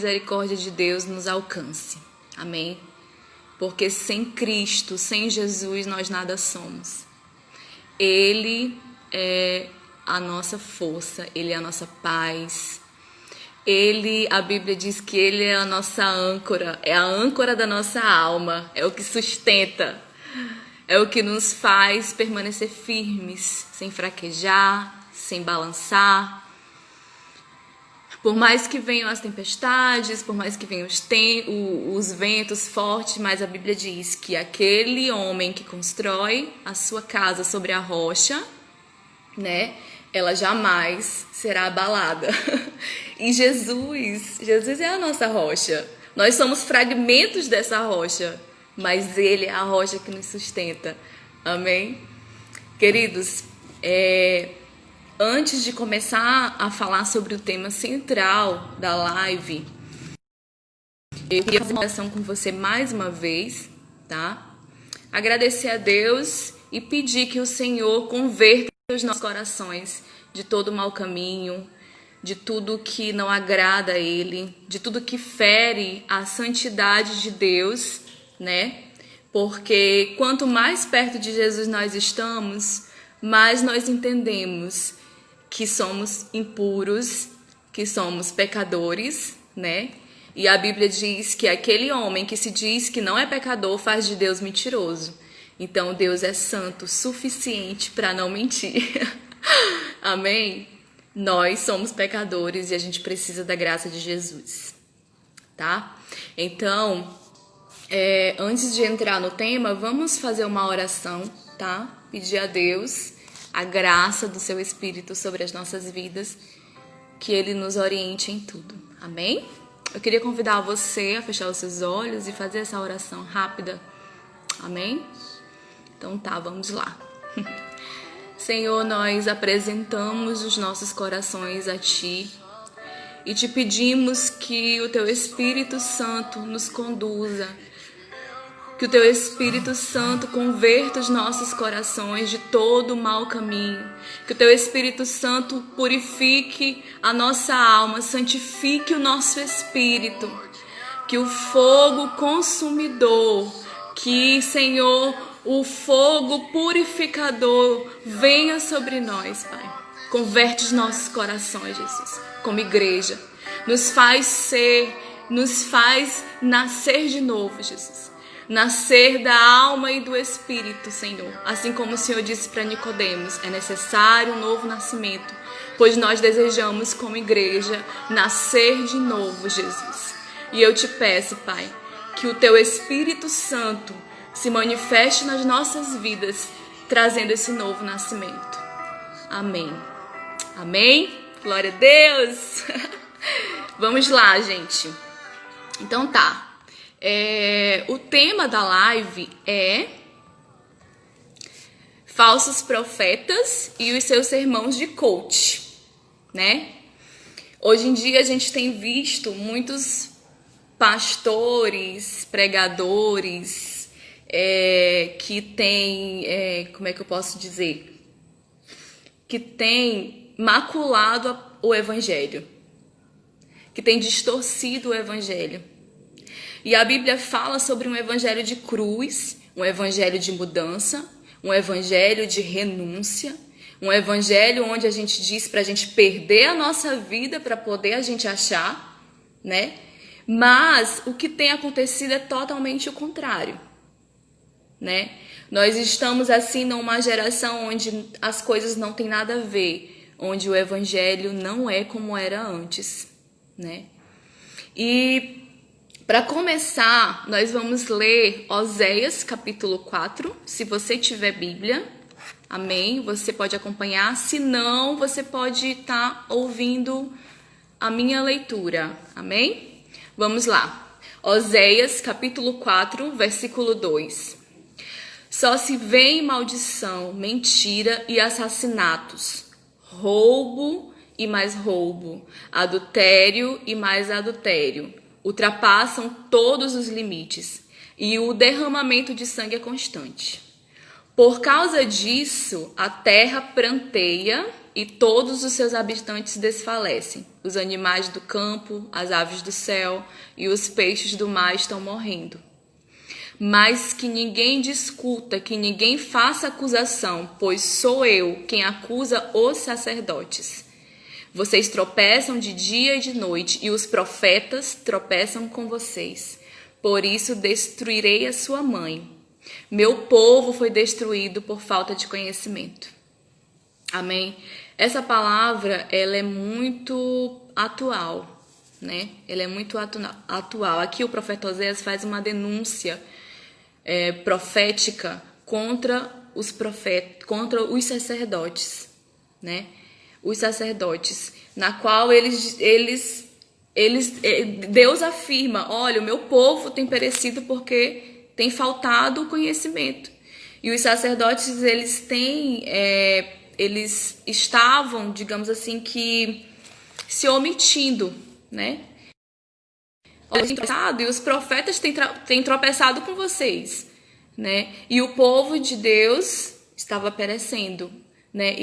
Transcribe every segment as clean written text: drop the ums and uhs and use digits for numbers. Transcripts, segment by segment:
misericórdia de Deus nos alcance. Amém? Porque sem Cristo, sem Jesus, nós nada somos. Ele é a nossa força, Ele é a nossa paz. A Bíblia diz que Ele é a nossa âncora, é a âncora da nossa alma, é o que sustenta, é o que nos faz permanecer firmes, sem fraquejar, sem balançar. Por mais que venham as tempestades, por mais que venham os ventos fortes, mas a Bíblia diz que aquele homem que constrói a sua casa sobre a rocha, né, ela jamais será abalada. E Jesus é a nossa rocha. Nós somos fragmentos dessa rocha, mas Ele é a rocha que nos sustenta. Amém? Queridos, antes de começar a falar sobre o tema central da live, eu queria fazer uma oração com você mais uma vez, tá? Agradecer a Deus e pedir que o Senhor converta os nossos corações de todo mau caminho, de tudo que não agrada a Ele, de tudo que fere a santidade de Deus, né? Porque quanto mais perto de Jesus nós estamos, mais nós entendemos que somos impuros, que somos pecadores, né? E a Bíblia diz que aquele homem que se diz que não é pecador faz de Deus mentiroso. Então Deus é santo o suficiente para não mentir. Amém? Nós somos pecadores e a gente precisa da graça de Jesus, tá? Então, antes de entrar no tema, vamos fazer uma oração, tá? Pedir a Deus a graça do seu Espírito sobre as nossas vidas, que Ele nos oriente em tudo. Amém? Eu queria convidar você a fechar os seus olhos e fazer essa oração rápida. Amém? Então tá, vamos lá. Senhor, nós apresentamos os nossos corações a Ti e Te pedimos que o Teu Espírito Santo nos conduza, que o Teu Espírito Santo converta os nossos corações de todo o mau caminho, que o Teu Espírito Santo purifique a nossa alma, santifique o nosso espírito, que o fogo consumidor, que, Senhor, o fogo purificador venha sobre nós, Pai. Converte os nossos corações, Jesus, como igreja. Nos faz nascer de novo, Jesus. Nascer da alma e do espírito, Senhor. Assim como o Senhor disse para Nicodemos, é necessário um novo nascimento, pois nós desejamos, como igreja, nascer de novo, Jesus. E eu te peço, Pai, que o Teu Espírito Santo se manifeste nas nossas vidas, trazendo esse novo nascimento. Amém. Amém? Glória a Deus! Vamos lá, gente. Então tá. O tema da live é falsos profetas e os seus sermões de coach, né? Hoje em dia a gente tem visto muitos pastores, pregadores, que tem, como é que eu posso dizer? Que tem maculado o evangelho, que tem distorcido o evangelho. E a Bíblia fala sobre um evangelho de cruz, um evangelho de mudança, um evangelho de renúncia, um evangelho onde a gente diz para a gente perder a nossa vida para poder a gente achar, né? Mas o que tem acontecido é totalmente o contrário, né? Nós estamos assim numa geração onde as coisas não têm nada a ver, onde o evangelho não é como era antes, né? E para começar, nós vamos ler Oséias capítulo 4, se você tiver Bíblia, amém? Você pode acompanhar, se não, você pode estar ouvindo a minha leitura, amém? Vamos lá, Oséias capítulo 4, versículo 2. Só se vê maldição, mentira e assassinatos, roubo e mais roubo, adultério e mais adultério. Ultrapassam todos os limites e o derramamento de sangue é constante. Por causa disso, a terra pranteia e todos os seus habitantes desfalecem. Os animais do campo, as aves do céu e os peixes do mar estão morrendo. Mas que ninguém discuta, que ninguém faça acusação, pois sou eu quem acusa os sacerdotes. Vocês tropeçam de dia e de noite, e os profetas tropeçam com vocês. Por isso destruirei a sua mãe. Meu povo foi destruído por falta de conhecimento. Amém? Essa palavra, ela é muito atual, né? Ela é muito atual. Aqui o profeta Oséias faz uma denúncia profética contra os profetas, contra os sacerdotes, né? Os sacerdotes, na qual Deus afirma: olha, o meu povo tem perecido porque tem faltado o conhecimento. E os sacerdotes, eles estavam, digamos assim, que se omitindo, né? E os profetas têm tropeçado com vocês, né? E o povo de Deus estava perecendo, né?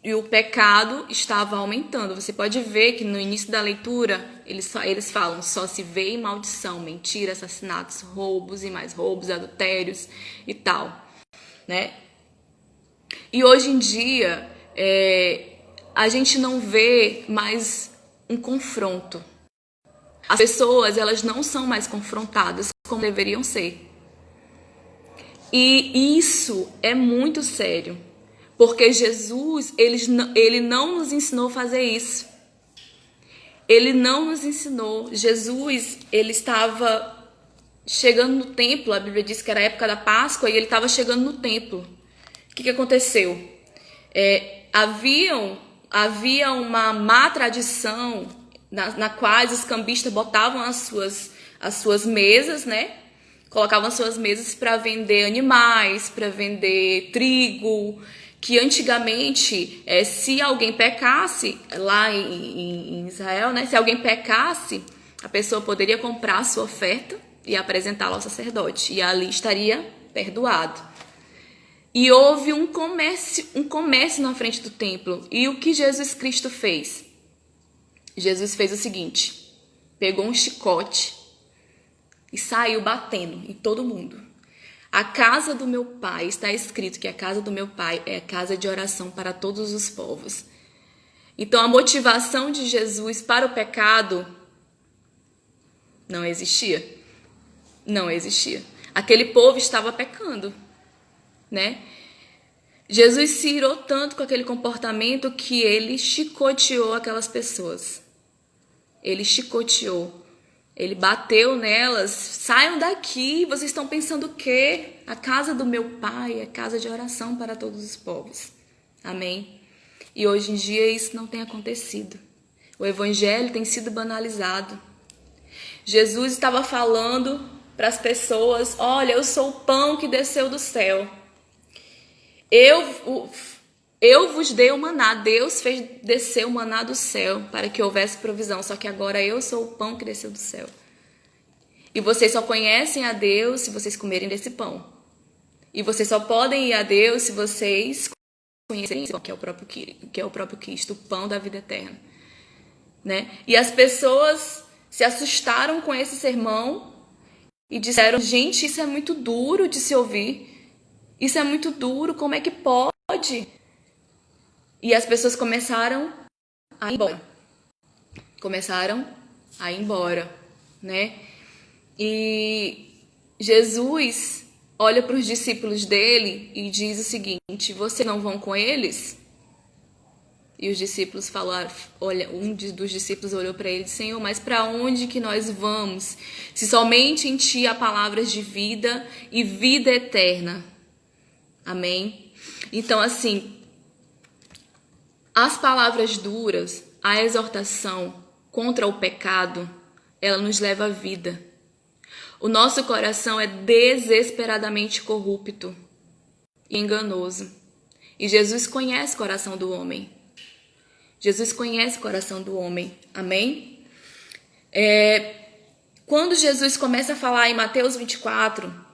E o pecado estava aumentando. Você pode ver que no início da leitura eles falam: só se vê em maldição, mentira, assassinatos, roubos e mais roubos, adultérios e tal, né? E hoje em dia a gente não vê mais um confronto. As pessoas, elas não são mais confrontadas como deveriam ser. E isso é muito sério, porque Jesus, ele não nos ensinou a fazer isso. Ele não nos ensinou. Jesus, ele estava chegando no templo, a Bíblia diz que era a época da Páscoa, e ele estava chegando no templo. O que aconteceu? Havia uma má tradição na qual os cambistas botavam as suas mesas, né? Colocavam as suas mesas para vender animais, para vender trigo, que antigamente, se alguém pecasse, lá em Israel, né? Se alguém pecasse, a pessoa poderia comprar a sua oferta e apresentá-la ao sacerdote, e ali estaria perdoado. E houve um comércio na frente do templo. E o que Jesus Cristo fez? Jesus fez o seguinte: pegou um chicote e saiu batendo em todo mundo. A casa do meu pai, está escrito que a casa do meu pai é a casa de oração para todos os povos. Então a motivação de Jesus para o pecado não existia. Não existia. Aquele povo estava pecando, né? Jesus se irou tanto com aquele comportamento que ele chicoteou aquelas pessoas. Ele chicoteou. Ele bateu nelas. Saiam daqui, vocês estão pensando o quê? A casa do meu pai é casa de oração para todos os povos. Amém? E hoje em dia isso não tem acontecido. O evangelho tem sido banalizado. Jesus estava falando para as pessoas: olha, eu sou o pão que desceu do céu. Eu vos dei o maná. Deus fez descer o maná do céu para que houvesse provisão. Só que agora eu sou o pão que desceu do céu. E vocês só conhecem a Deus se vocês comerem desse pão. E vocês só podem ir a Deus se vocês conhecerem esse pão, que é o próprio Cristo, o pão da vida eterna, né? E as pessoas se assustaram com esse sermão e disseram: gente, isso é muito duro de se ouvir. Isso é muito duro, como é que pode? E as pessoas começaram a ir embora. Começaram a ir embora, né? E Jesus olha para os discípulos dele e diz o seguinte: vocês não vão com eles? E os discípulos falaram, dos discípulos olhou para ele e disse: Senhor, mas para onde que nós vamos? Se somente em ti há palavras de vida e vida eterna. Amém? Então, assim, as palavras duras, a exortação contra o pecado, ela nos leva à vida. O nosso coração é desesperadamente corrupto e enganoso. E Jesus conhece o coração do homem. Jesus conhece o coração do homem. Amém? Quando Jesus começa a falar em Mateus 24,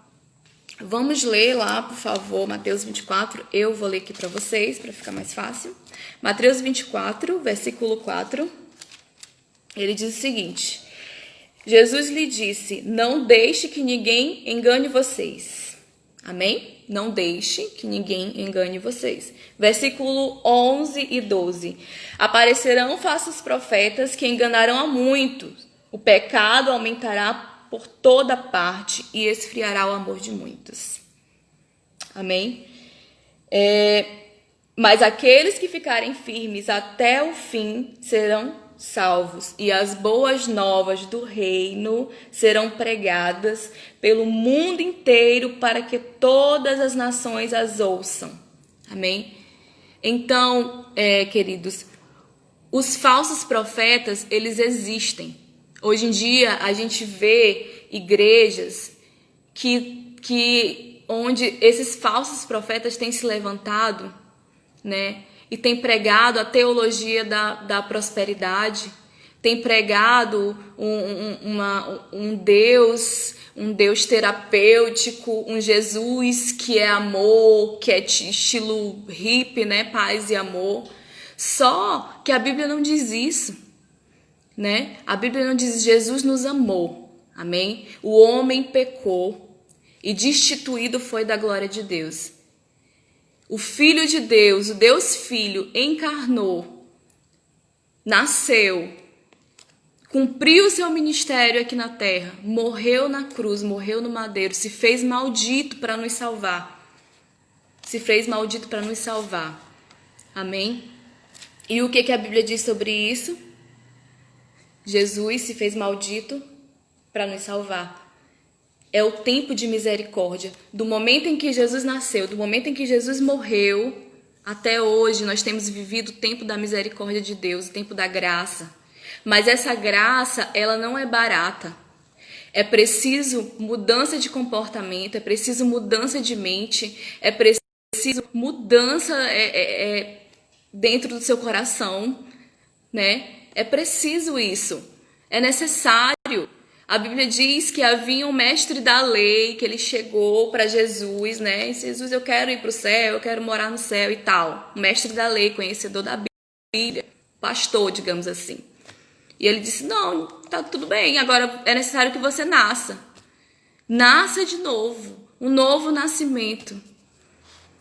Vamos ler lá, por favor, Mateus 24. Eu vou ler aqui para vocês, para ficar mais fácil. Mateus 24, versículo 4. Ele diz o seguinte: Jesus lhe disse: não deixe que ninguém engane vocês. Amém? Não deixe que ninguém engane vocês. Versículo 11 e 12. Aparecerão falsos profetas que enganarão a muitos. O pecado aumentará por toda parte e esfriará o amor de muitos. Amém? Mas aqueles que ficarem firmes até o fim serão salvos, e as boas novas do reino serão pregadas pelo mundo inteiro para que todas as nações as ouçam. Amém? Então, queridos, os falsos profetas, eles existem. Hoje em dia, a gente vê igrejas onde esses falsos profetas têm se levantado, né? E têm pregado a teologia da prosperidade, têm pregado um Deus terapêutico, um Jesus que é amor, que é estilo hippie, né? Paz e amor. Só que a Bíblia não diz isso. Né? A Bíblia não diz Jesus nos amou, amém? O homem pecou e destituído foi da glória de Deus. O Filho de Deus, o Deus Filho, encarnou, nasceu, cumpriu o seu ministério aqui na terra, morreu na cruz, morreu no madeiro, se fez maldito para nos salvar. Se fez maldito para nos salvar, amém? E o que a Bíblia diz sobre isso? Jesus se fez maldito para nos salvar. É o tempo de misericórdia. Do momento em que Jesus nasceu, do momento em que Jesus morreu, até hoje nós temos vivido o tempo da misericórdia de Deus, o tempo da graça. Mas essa graça, ela não é barata. É preciso mudança de comportamento, é preciso mudança de mente, é preciso mudança dentro do seu coração, né? É preciso isso, é necessário. A Bíblia diz que havia um mestre da lei, que ele chegou para Jesus, né? E Jesus, eu quero ir para o céu, eu quero morar no céu e tal. O mestre da lei, conhecedor da Bíblia, pastor, digamos assim. E ele disse, não, tá tudo bem, agora é necessário que você nasça. Nasça de novo, um novo nascimento.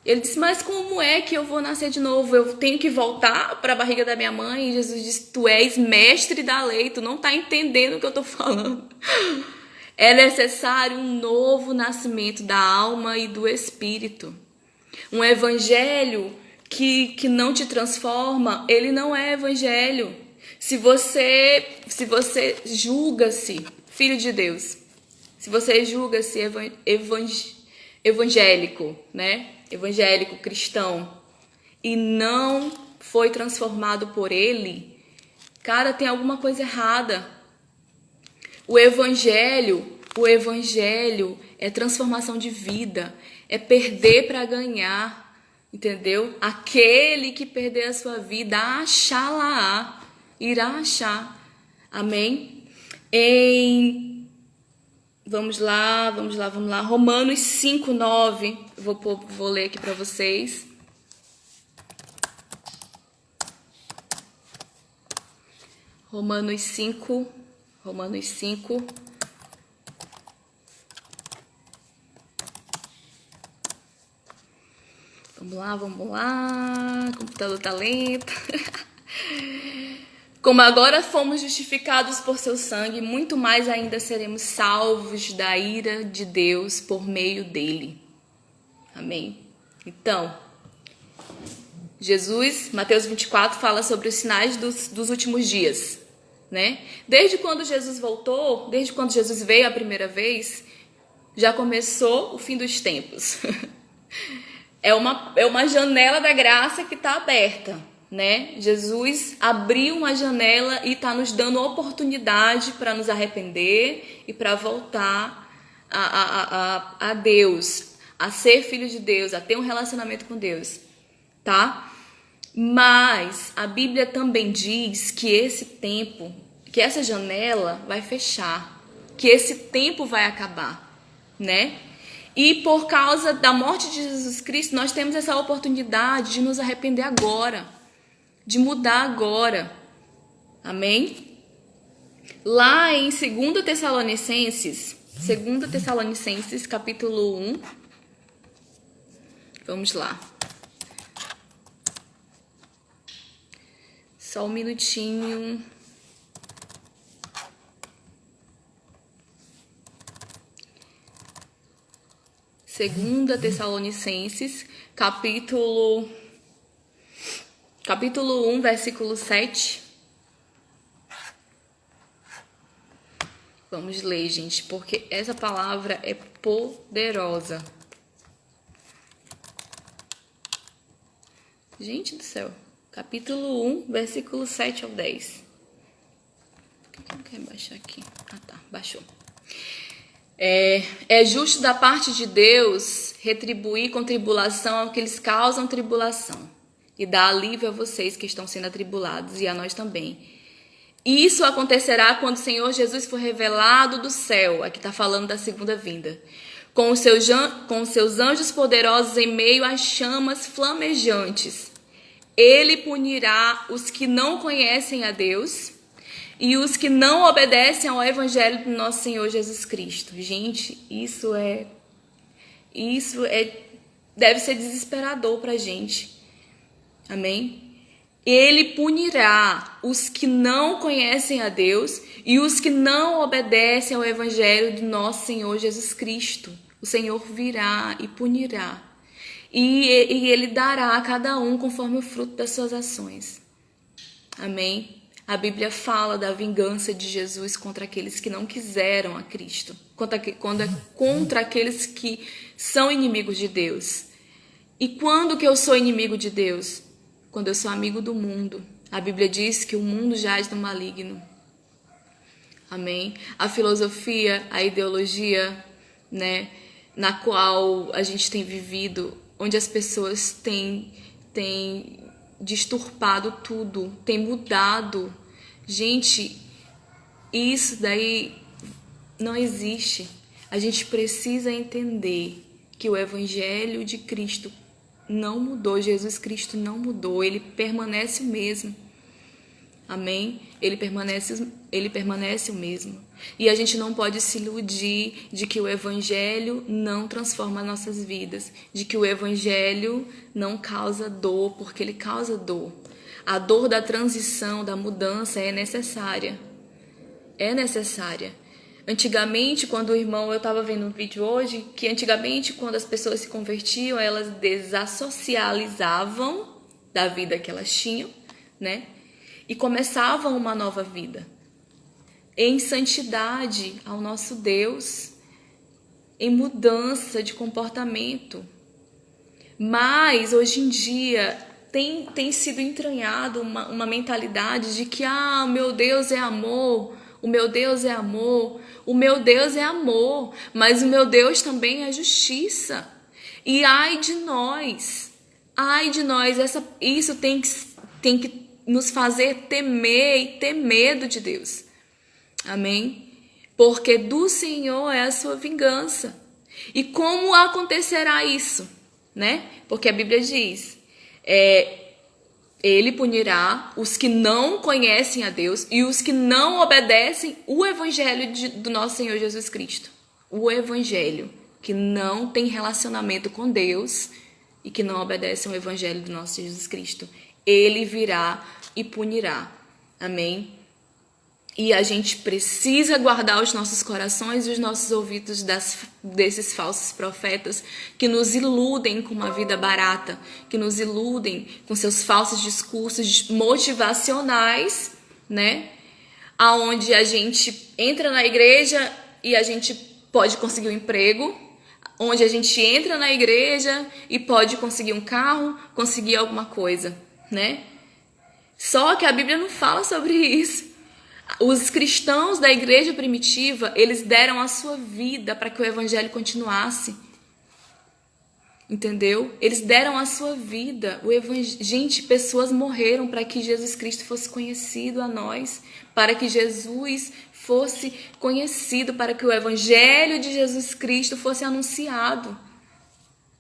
Ele disse, mas como é que eu vou nascer de novo? Eu tenho que voltar para a barriga da minha mãe? E Jesus disse, tu és mestre da lei, tu não está entendendo o que eu estou falando. É necessário um novo nascimento da alma e do espírito. Um evangelho que não te transforma, ele não é evangelho. Se você julga-se filho de Deus, se você julga-se evangélico, né? Evangélico, cristão, e não foi transformado por ele, cara, tem alguma coisa errada. O evangelho é transformação de vida, é perder para ganhar, entendeu? Aquele que perder a sua vida, achá-la, irá achar. Amém? Vamos lá. Romanos 5, 9. Vou ler aqui para vocês. Romanos 5. Vamos lá. O computador tá lento. Como agora fomos justificados por seu sangue, muito mais ainda seremos salvos da ira de Deus por meio dele. Amém? Então, Jesus, Mateus 24, fala sobre os sinais dos últimos dias, né? Desde quando Jesus voltou, desde quando Jesus veio a primeira vez, já começou o fim dos tempos. É uma janela da graça que está aberta, né? Jesus abriu uma janela e está nos dando oportunidade para nos arrepender e para voltar a Deus, a ser filho de Deus, a ter um relacionamento com Deus, tá? Mas a Bíblia também diz que esse tempo, que essa janela vai fechar, que esse tempo vai acabar, né? E por causa da morte de Jesus Cristo, nós temos essa oportunidade de nos arrepender agora, de mudar agora. Amém? Lá em 2 Tessalonicenses, capítulo 1. Vamos lá. Só um minutinho. Segunda Tessalonicenses, capítulo 1, versículo 7. Vamos ler, gente, porque essa palavra é poderosa. Gente do céu. Capítulo 1, versículo 7 ao 10. Por que não quer baixar aqui? Ah, tá, baixou. É justo da parte de Deus retribuir com tribulação ao que eles causam tribulação e dar alívio a vocês que estão sendo atribulados e a nós também. Isso acontecerá quando o Senhor Jesus for revelado do céu. Aqui está falando da segunda vinda. Com os seus anjos poderosos em meio às chamas flamejantes. Ele punirá os que não conhecem a Deus e os que não obedecem ao evangelho do nosso Senhor Jesus Cristo. Gente, isso deve ser desesperador para a gente. Amém? Ele punirá os que não conhecem a Deus e os que não obedecem ao evangelho do nosso Senhor Jesus Cristo. O Senhor virá e punirá. E ele dará a cada um conforme o fruto das suas ações. Amém? A Bíblia fala da vingança de Jesus contra aqueles que não quiseram a Cristo, contra aqueles que são inimigos de Deus. E quando que eu sou inimigo de Deus? Quando eu sou amigo do mundo. A Bíblia diz que o mundo jaz no maligno. Amém? A filosofia, a ideologia, né, na qual a gente tem vivido, onde as pessoas têm disturpado tudo, têm mudado. Gente, isso daí não existe. A gente precisa entender que o evangelho de Cristo não mudou, Jesus Cristo não mudou, ele permanece o mesmo. Amém? Ele permanece o mesmo. E a gente não pode se iludir de que o evangelho não transforma nossas vidas, de que o evangelho não causa dor, porque ele causa dor. A dor da transição, da mudança é necessária. É necessária. Antigamente, quando eu estava vendo um vídeo hoje, que antigamente quando as pessoas se convertiam, elas desassocializavam da vida que elas tinham, né? E começavam uma nova vida. Em santidade ao nosso Deus, em mudança de comportamento. Mas, hoje em dia, tem sido entranhado uma mentalidade de que, o meu Deus é amor, o meu Deus é amor, o meu Deus é amor, mas o meu Deus também é justiça. E ai de nós, isso tem que nos fazer temer e ter medo de Deus. Amém? Porque do Senhor é a sua vingança. E como acontecerá isso? Né? Porque a Bíblia diz, ele punirá os que não conhecem a Deus e os que não obedecem o evangelho do nosso Senhor Jesus Cristo. O evangelho que não tem relacionamento com Deus e que não obedece ao evangelho do nosso Jesus Cristo. Ele virá e punirá. Amém? E a gente precisa guardar os nossos corações e os nossos ouvidos desses falsos profetas que nos iludem com uma vida barata, que nos iludem com seus falsos discursos motivacionais, né? Aonde a gente entra na igreja e a gente pode conseguir um emprego, onde a gente entra na igreja e pode conseguir um carro, conseguir alguma coisa, né? Só que a Bíblia não fala sobre isso. Os cristãos da igreja primitiva, eles deram a sua vida para que o evangelho continuasse. Entendeu? Eles deram a sua vida. Gente, pessoas morreram para que Jesus Cristo fosse conhecido a nós, para que Jesus fosse conhecido, para que o evangelho de Jesus Cristo fosse anunciado.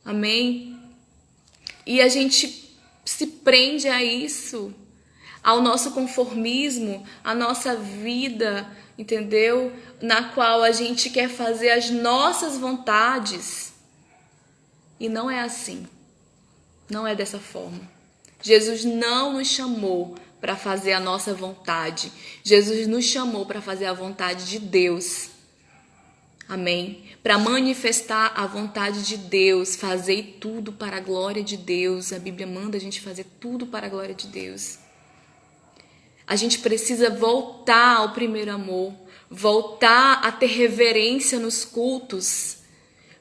Amém? E a gente se prende a isso, ao nosso conformismo, à nossa vida, entendeu? Na qual a gente quer fazer as nossas vontades. E não é assim. Não é dessa forma. Jesus não nos chamou para fazer a nossa vontade. Jesus nos chamou para fazer a vontade de Deus. Amém? Para manifestar a vontade de Deus, fazer tudo para a glória de Deus. A Bíblia manda a gente fazer tudo para a glória de Deus. A gente precisa voltar ao primeiro amor, voltar a ter reverência nos cultos,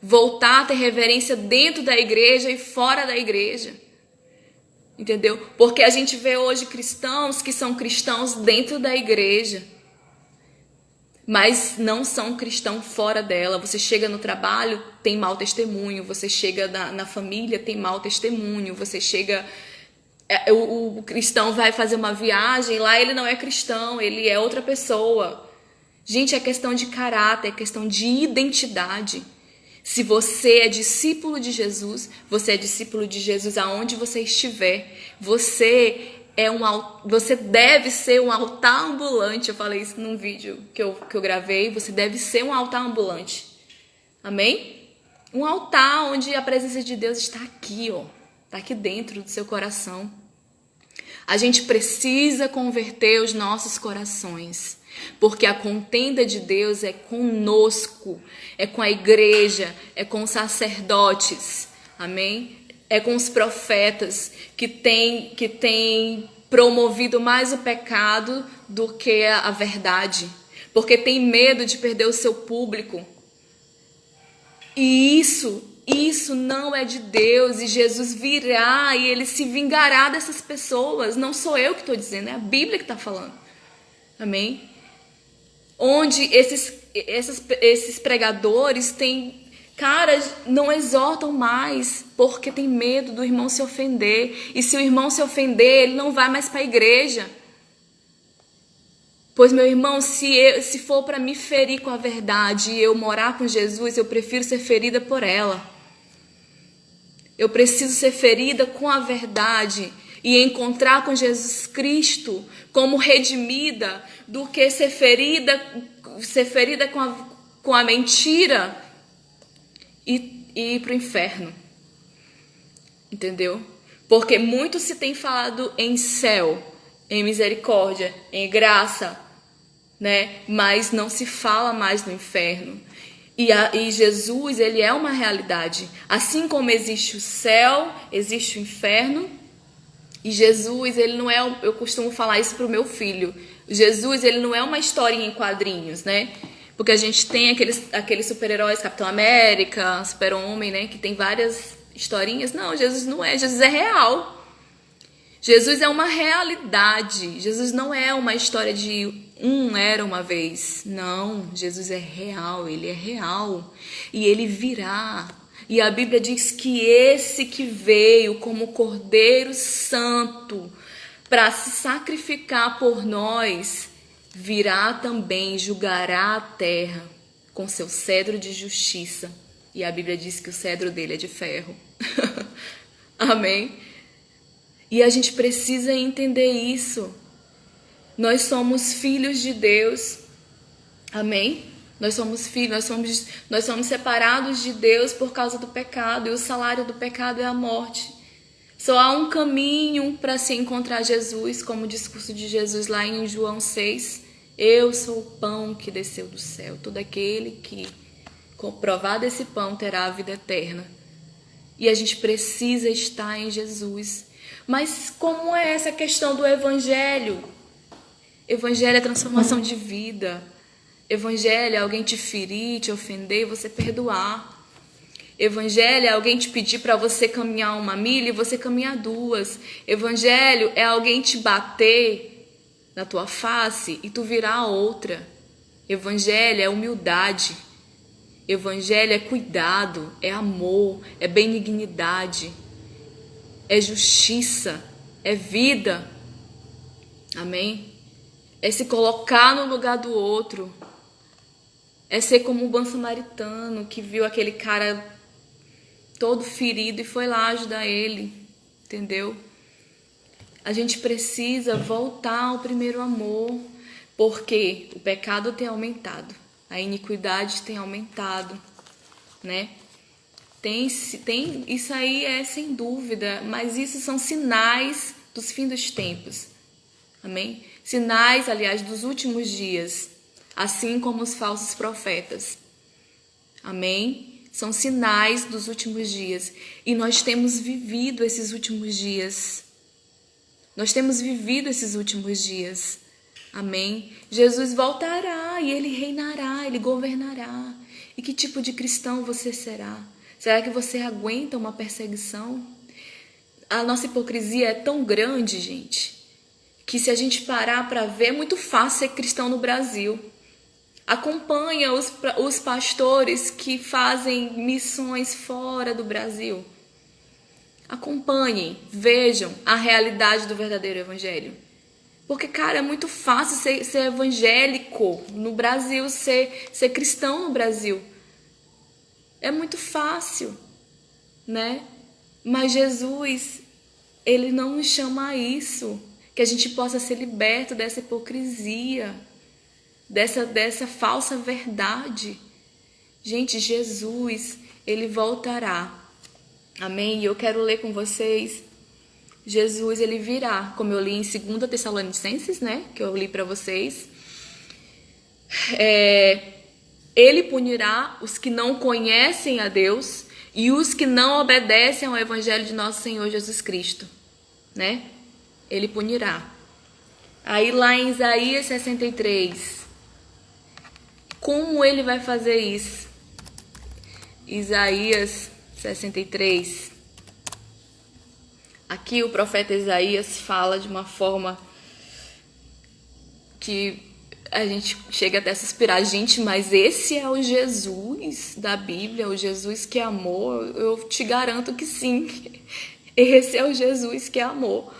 voltar a ter reverência dentro da igreja e fora da igreja. Entendeu? Porque a gente vê hoje cristãos que são cristãos dentro da igreja, mas não são cristãos fora dela. Você chega no trabalho, tem mau testemunho. Você chega na família, tem mau testemunho. Você chega... O cristão vai fazer uma viagem, lá ele não é cristão, ele é outra pessoa. Gente, é questão de caráter, é questão de identidade. Se você é discípulo de Jesus, você é discípulo de Jesus aonde você estiver. Você deve ser um altar ambulante. Eu falei isso num vídeo que eu gravei. Você deve ser um altar ambulante. Amém? Um altar onde a presença de Deus está aqui, ó. Está aqui dentro do seu coração. A gente precisa converter os nossos corações. Porque a contenda de Deus é conosco, é com a igreja, é com os sacerdotes, amém? É com os profetas que tem promovido mais o pecado do que a verdade, porque tem medo de perder o seu público. E isso não é de Deus, e Jesus virá e ele se vingará dessas pessoas. Não sou eu que estou dizendo, é a Bíblia que está falando, amém? Onde esses pregadores não exortam mais, porque tem medo do irmão se ofender. E se o irmão se ofender, ele não vai mais para a igreja. Pois, meu irmão, se for para me ferir com a verdade e eu morar com Jesus, eu prefiro ser ferida por ela. Eu preciso ser ferida com a verdade e encontrar com Jesus Cristo como redimida, do que ser ferida com a mentira e ir para o inferno. Entendeu? Porque muito se tem falado em céu, em misericórdia, em graça, né? Mas não se fala mais no inferno. E Jesus, ele é uma realidade. Assim como existe o céu, existe o inferno. E Jesus, ele não é... Eu costumo falar isso pro meu filho. Jesus, ele não é uma historinha em quadrinhos, né? Porque a gente tem aqueles super-heróis, Capitão América, Super-Homem, né? Que tem várias historinhas. Não, Jesus não é. Jesus é real. Jesus é uma realidade. Jesus não é uma história de era uma vez. Não, Jesus é real. Ele é real. E ele virá. E a Bíblia diz que esse que veio como Cordeiro Santo para se sacrificar por nós, virá também, julgará a terra com seu cedro de justiça. E a Bíblia diz que o cedro dele é de ferro. Amém? E a gente precisa entender isso. Nós somos filhos de Deus. Amém? Nós somos filhos, nós somos separados de Deus por causa do pecado. E o salário do pecado é a morte. Só há um caminho para se encontrar Jesus, como o discurso de Jesus lá em João 6. Eu sou o pão que desceu do céu. Todo aquele que provar desse pão terá a vida eterna. E a gente precisa estar em Jesus. Mas como é essa questão do evangelho? Evangelho é transformação de vida. Evangelho é alguém te ferir, te ofender e você perdoar. Evangelho é alguém te pedir para você caminhar 1 milha e você caminhar 2. Evangelho é alguém te bater na tua face e tu virar outra. Evangelho é humildade. Evangelho é cuidado, é amor, é benignidade, é justiça, é vida. Amém? é se colocar no lugar do outro, é ser como um bom samaritano que viu aquele cara todo ferido e foi lá ajudar ele, entendeu? A gente precisa voltar ao primeiro amor, porque o pecado tem aumentado, a iniquidade tem aumentado, né? Tem isso aí é sem dúvida, mas isso são sinais dos fins dos tempos, amém? Sinais, aliás, dos últimos dias, assim como os falsos profetas, amém? São sinais dos últimos dias, e nós temos vivido esses últimos dias. Nós temos vivido esses últimos dias. Amém? Jesus voltará e ele reinará, ele governará. E que tipo de cristão você será? Será que você aguenta uma perseguição? A nossa hipocrisia é tão grande, gente, que se a gente parar para ver, é muito fácil ser cristão no Brasil. Acompanha os pastores que fazem missões fora do Brasil. Acompanhem, vejam a realidade do verdadeiro evangelho. Porque, cara, é muito fácil ser evangélico no Brasil, ser cristão no Brasil. É muito fácil, né? Mas Jesus, ele não nos chama a isso. Que a gente possa ser liberto dessa hipocrisia, dessa falsa verdade. Gente, Jesus, ele voltará. Amém? E eu quero ler com vocês. Jesus, ele virá, como eu li em 2 Tessalonicenses, né? Que eu li para vocês. Ele punirá os que não conhecem a Deus e os que não obedecem ao evangelho de nosso Senhor Jesus Cristo, né? Ele punirá. Aí lá em Isaías 63, como ele vai fazer isso? Isaías 63. Aqui o profeta Isaías fala de uma forma que a gente chega até a suspirar. Gente, mas esse é o Jesus da Bíblia, o Jesus que é amor? Eu te garanto que sim. Esse é o Jesus que é amor.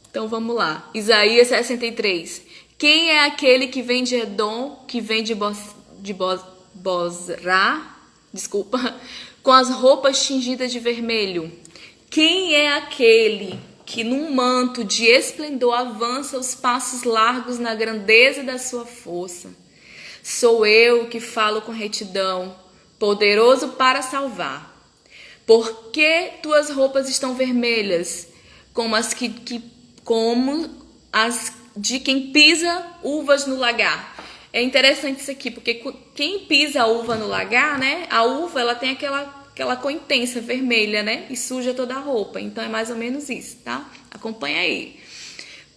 Então vamos lá. Isaías 63. Quem é aquele que vem de Edom, que vem de Bozrá, com as roupas tingidas de vermelho? Quem é aquele que num manto de esplendor avança os passos largos na grandeza da sua força? Sou eu que falo com retidão, poderoso para salvar. Por que tuas roupas estão vermelhas, como as de quem pisa uvas no lagar? É interessante isso aqui, porque quem pisa a uva no lagar, né? A uva, ela tem aquela cor intensa, vermelha, né? E suja toda a roupa. Então é mais ou menos isso, tá? Acompanha aí.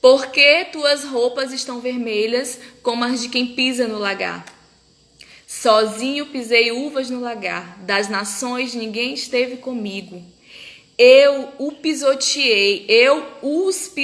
Porque tuas roupas estão vermelhas como as de quem pisa no lagar. Sozinho pisei uvas no lagar. Das nações ninguém esteve comigo. Eu o pisoteei, eu os pisoteei.